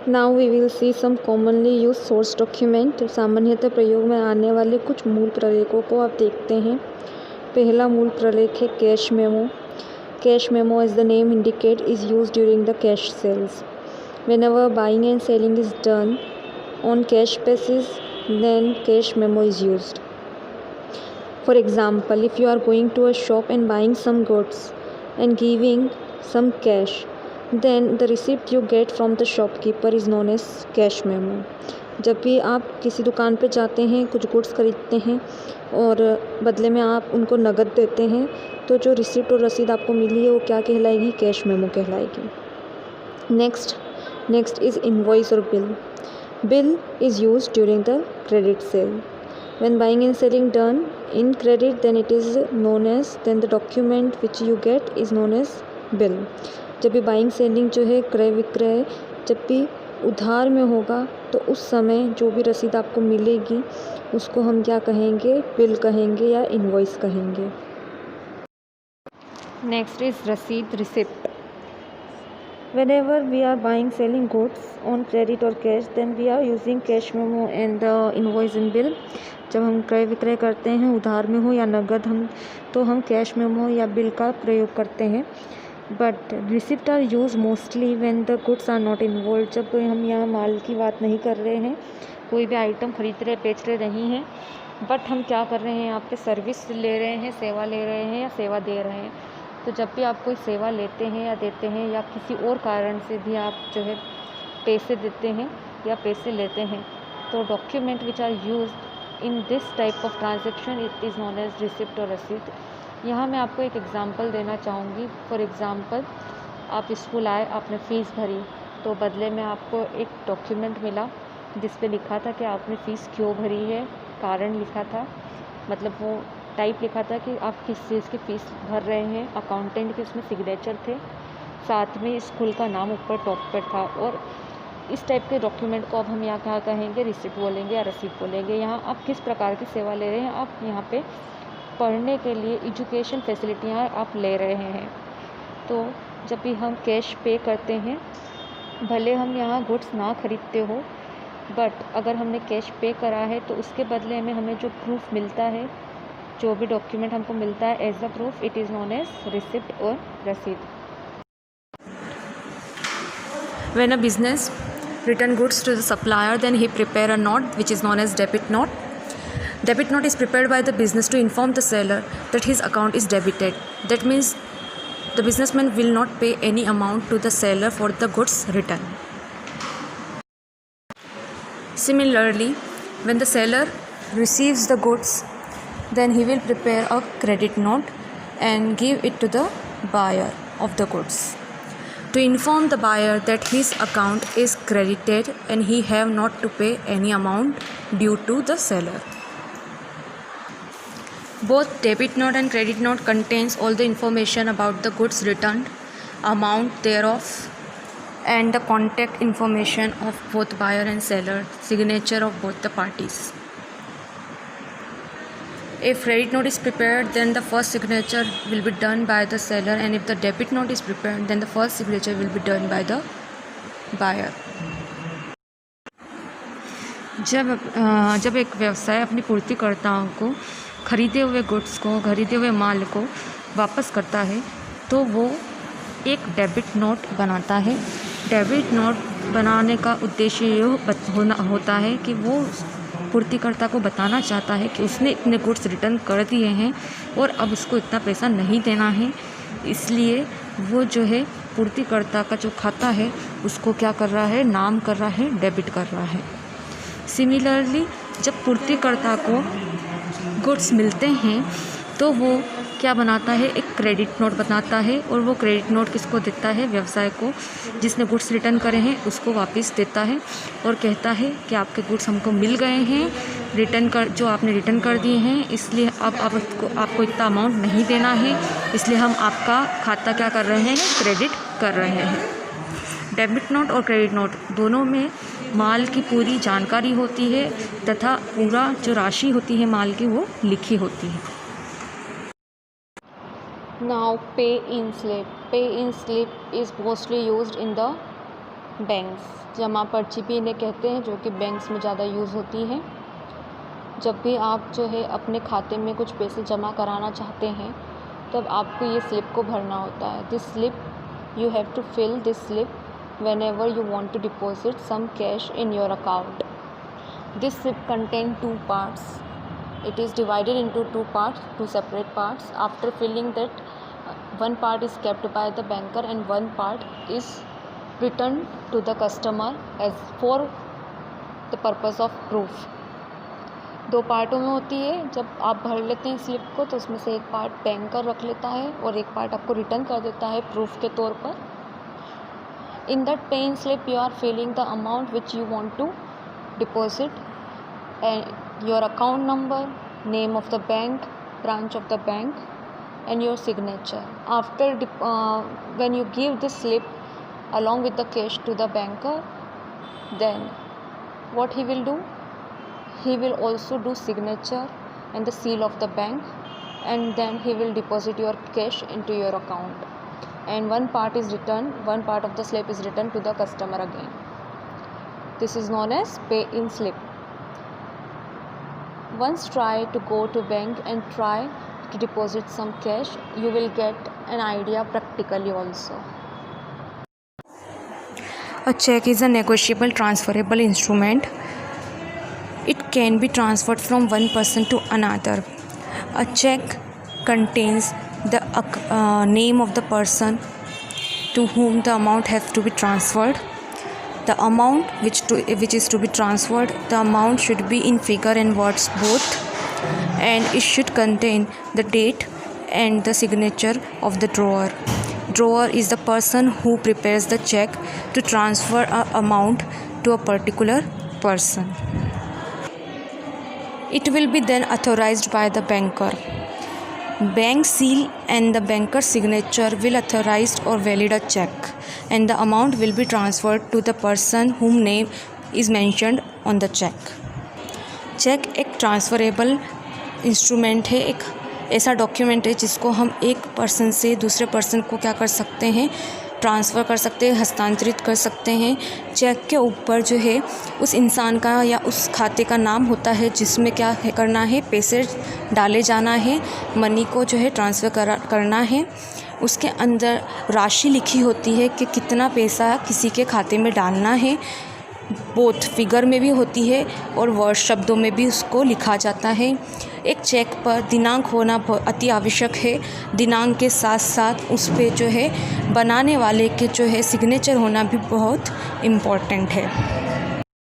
Now we will see some commonly use source document. सामान्यतः प्रयोग में आने वाले कुछ मूल प्रलेखों को आप देखते हैं। पहला मूल प्रलेख है cash memo. Cash memo, as the name indicate, is used during the cash sales. Whenever buying and selling is done on cash basis, then cash memo is used. For example, if you are going to a shop and buying some goods and giving some cash, then the receipt you get from the shopkeeper is known as cash memo. जब भी आप किसी दुकान पे जाते हैं, कुछ goods खरीदते हैं और बदले में आप उनको नगद देते हैं, तो जो रिसिप्ट और रसीद आपको मिली है वो क्या कहलाएगी? कैश मेमो कहलाएगी। नेक्स्ट इज़ इनवॉइस और bill. Bill is used during the credit sale. When buying and selling done in credit, then it is known as, then the document which you get is known as bill. जब भी buying selling जो है, क्रय विक्रय जब भी उधार में होगा तो उस समय जो भी रसीद आपको मिलेगी उसको हम क्या कहेंगे? बिल कहेंगे या इनवॉइस कहेंगे। नेक्स्ट इज रसीद, receipt. Whenever we are buying selling goods on credit or cash, then we are using cash memo and the invoice and bill. जब हम क्रय विक्रय करते हैं, उधार में हो या नगद, हम कैश मेमो या बिल का प्रयोग करते हैं। But receipt are use mostly when the goods are not involve. जब हम यहाँ माल की बात नहीं कर रहे हैं, कोई भी आइटम खरीद रहे बेच रहे नहीं हैं, बट हम क्या कर रहे हैं, यहाँ पे सर्विस ले रहे हैं, सेवा ले रहे हैं या सेवा दे रहे हैं। तो जब भी आप कोई सेवा लेते हैं या देते हैं या किसी और कारण से भी आप जो है पैसे देते हैं या पैसे लेते हैं, तो document which are used in this type of transaction it is known as receipt और रसीद। यहाँ मैं आपको एक एग्ज़ाम्पल देना चाहूँगी। फॉर एग्ज़ाम्पल, आप स्कूल आए, आपने फ़ीस भरी, तो बदले में आपको एक डॉक्यूमेंट मिला जिस पे लिखा था कि आपने फ़ीस क्यों भरी है, कारण लिखा था, मतलब वो टाइप लिखा था कि आप किस चीज़ की फ़ीस भर रहे हैं। अकाउंटेंट के उसमें सिग्नेचर थे, साथ में स्कूल का नाम ऊपर टॉप पर था। और इस टाइप के डॉक्यूमेंट को अब हम यहाँ क्या कहेंगे? रिसिप्ट बोलेंगे या रसीद बोलेंगे। यहाँ आप किस प्रकार की सेवा ले रहे हैं? आप यहाँ पे पढ़ने के लिए एजुकेशन फैसिलिटियाँ आप ले रहे हैं। तो जब भी हम कैश पे करते हैं, भले हम यहाँ गुड्स ना खरीदते हो, बट अगर हमने कैश पे करा है तो उसके बदले में हमें जो प्रूफ मिलता है, जो भी डॉक्यूमेंट हमको मिलता है as a proof, it is known as receipt और रसीद। When a business return goods to the supplier, then he prepare a note which is known as debit note. Debit note is prepared by the business to inform the seller that his account is debited. That means the businessman will not pay any amount to the seller for the goods returned. Similarly, when the seller receives the goods, then he will prepare a credit note and give it to the buyer of the goods to inform the buyer that his account is credited and he have not to pay any amount due to the seller. Both debit note and credit note contains all the information about the goods returned, amount thereof, and the contact information of both buyer and seller, signature of both the parties. If credit note is prepared, then the first signature will be done by the seller, and if the debit note is prepared, then the first signature will be done by the buyer. जब एक व्यवसाय अपनी पूर्तिकर्ताओं को खरीदे हुए goods को, खरीदे हुए माल को वापस करता है, तो वो एक डेबिट नोट बनाता है। डेबिट नोट बनाने का उद्देश्य ये होता है कि वो पूर्तिकर्ता को बताना चाहता है कि उसने इतने गुड्स रिटर्न कर दिए हैं और अब उसको इतना पैसा नहीं देना है, इसलिए वो जो है पूर्तिकर्ता का जो खाता है उसको क्या कर रहा है? नाम कर रहा है, डेबिट कर रहा है। सिमिलरली, जब पूर्तिकर्ता को गुड्स मिलते हैं तो वो क्या बनाता है? एक क्रेडिट नोट बनाता है, और वो क्रेडिट नोट किसको देता है? व्यवसाय को, जिसने गुड्स रिटर्न करे हैं उसको वापस देता है और कहता है कि आपके गुड्स हमको मिल गए हैं, जो आपने रिटर्न कर दिए हैं, इसलिए अब आपको इतना अमाउंट नहीं देना है, इसलिए हम आपका खाता क्या कर रहे हैं? क्रेडिट कर रहे हैं। डेबिट नोट और क्रेडिट नोट दोनों में माल की पूरी जानकारी होती है तथा पूरा जो राशि होती है माल की वो लिखी होती है। Now, pay in slip. Pay in slip is mostly used in the banks, जमा पर्ची भी इन्हें कहते हैं, जो कि बैंक्स में ज़्यादा यूज़ होती हैं। जब भी आप जो है अपने खाते में कुछ पैसे जमा कराना चाहते हैं तब आपको ये स्लिप को भरना होता है। This slip you have to fill this slip whenever you want to deposit some cash in your account. This slip contains two parts. It is divided into two parts, two separate parts. After filling that, one part is kept by the banker and one part is returned to the customer as for the purpose of proof. दो पार्टों में होती है। जब आप भर लेते हैं slip को तो उसमें से एक पार्ट बैंकर रख लेता है और एक पार्ट आपको रिटर्न कर देता है प्रूफ के तौर पर। In that paying slip you are filling the amount which you want to deposit and your account number, name of the bank, branch of the bank and your signature. After when you give this slip along with the cash to the banker, then what he will do? He will also do signature and the seal of the bank, and then he will deposit your cash into your account, and one part is returned, one part of the slip is returned to the customer again. This is known as pay in slip. Once try to go to bank and try to deposit some cash, you will get an idea practically also. A check is a negotiable transferable instrument. It can be transferred from one person to another. A check contains the name of the person to whom the amount has to be transferred. The amount which is to be transferred, the amount should be in figure and words both, and it should contain the date and the signature of the drawer. Drawer is the person who prepares the check to transfer an amount to a particular person. It will be then authorized by the banker. Bank seal and the banker's signature will authorize or valid a check, and the amount will be transferred to the person whom name is mentioned on the check. Cheque एक transferable instrument है, एक ऐसा document है जिसको हम एक person से दूसरे पर्सन को क्या कर सकते हैं, ट्रांसफ़र कर सकते हैं, हस्तांतरित कर सकते हैं। चेक के ऊपर जो है उस इंसान का या उस खाते का नाम होता है जिसमें क्या करना है, पैसे डाले जाना है, मनी को जो है ट्रांसफ़र करना है। उसके अंदर राशि लिखी होती है कि कितना पैसा किसी के खाते में डालना है। बोथ फिगर में भी होती है और वर्ड शब्दों में भी उसको लिखा जाता है। एक चेक पर दिनांक होना अति आवश्यक है। दिनांक के साथ साथ उस पे जो है बनाने वाले के जो है सिग्नेचर होना भी बहुत इम्पोर्टेंट है।